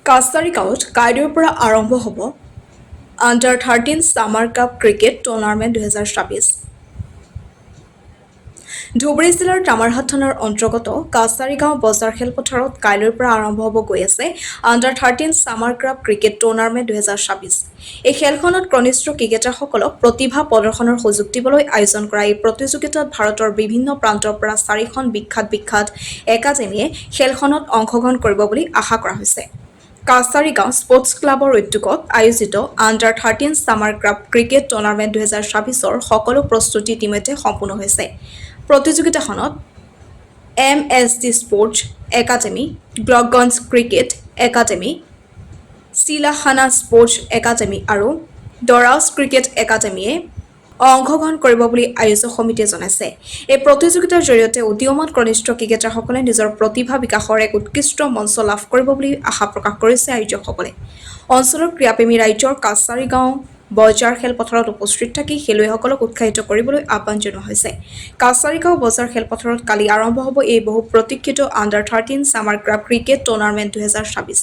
কাছাৰীগাঁৱত কাইলৈৰ পৰা আৰম্ভ হ'ব আণ্ডাৰ-13 summer cup cricket tournament 2024। Dhubri জিলাৰ তামাৰহাট থানাৰ অন্তৰ্গত কাছাৰীগাঁও বজাৰ খেলপথাৰত কাইলৈৰ পৰা আৰম্ভ হ'ব গৈ আছে আণ্ডাৰ-13 ছামাৰ কাপ ক্ৰিকেট টুৰ্ণামেণ্ট 2024। এই খেলখনত কনিষ্ঠ ক্ৰিকেটাৰসকলক প্ৰতিভা প্ৰদৰ্শনৰ সুযোগ দিবলৈ আয়োজন কৰা এই প্ৰতিযোগিতাত ভাৰতৰ বিভিন্ন প্ৰান্তৰ পৰা 4খন বিখ্যাত একাডেমীয়ে খেলখনত অংশগ্ৰহণ কৰিব বুলি আশা কৰা হৈছে। কাছাৰীগাঁও স্পৰ্টছ ক্লাবৰ উদ্যোগত আয়োজিত আণ্ডাৰ-13 ছামাৰ কাপ ক্ৰিকেট টুৰ্ণামেণ্ট 2024ৰ সকলো প্ৰস্তুতি ইতিমধ্যে সম্পূৰ্ণ হৈছে। প্ৰতিযোগিতাখনত MSD sports academy, Blockganj cricket academy, Chilahana sports academy আৰু দৰাজ ক্ৰিকেট একাডেমীয়ে অংশগ্ৰহণ কৰিব বুলি আয়োজক সমিতিয়ে জনাইছে। এই প্ৰতিযোগিতাৰ জৰিয়তে উদীয়মান কনিষ্ঠ ক্ৰিকেটাৰসকলে নিজৰ প্ৰতিভা বিকাশৰ এক উৎকৃষ্ট মঞ্চ লাভ কৰিব বুলি আশা প্ৰকাশ কৰিছে আয়োজকসকলে। অঞ্চলৰ ক্ৰীড়াপ্ৰেমী ৰাইজৰ কাছাৰীগাঁও বজাৰ খেলপথাৰত উপস্থিত থাকি খেলুৱৈসকলক উৎসাহিত কৰিবলৈ আহ্বান জনোৱা হৈছে। কাছাৰীগাঁও বজাৰ খেলপথাৰত কালি আৰম্ভ হ'ব এই বহু প্ৰতীক্ষিত আণ্ডাৰ-13 ছামাৰ কাপ ক্ৰিকেট টুৰ্ণামেণ্ট 2024।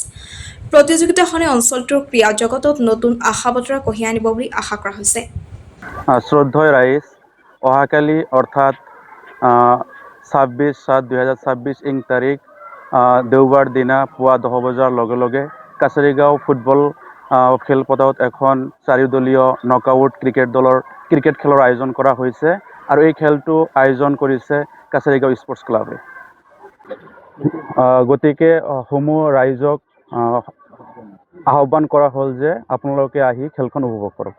প্ৰতিযোগিতাখনে অঞ্চলটোৰ ক্ৰীড়া জগতত নতুন আশা বতৰা কঢ়িয়াই আনিব বুলি আশা কৰা হৈছে। শ্ৰদ্ধেয় ৰাইজ, অহাকালি অৰ্থাৎ 26/7/2024 ইং তাৰিখ দেওবাৰ দিনা পুৱা 10 বজাৰ লগে লগে কাছাৰীগাঁও ফুটবল খেলপথাৰত এখন চাৰিওদলীয় নকআউট ক্ৰিকেট খেলৰ আয়োজন কৰা হৈছে আৰু এই খেলটো আয়োজন কৰিছে কাছাৰীগাঁও স্পৰ্টছ ক্লাবে। গতিকে সমূহ ৰাইজক আহ্বান কৰা হ'ল যে আপোনালোকে আহি খেলখন উপভোগ কৰক।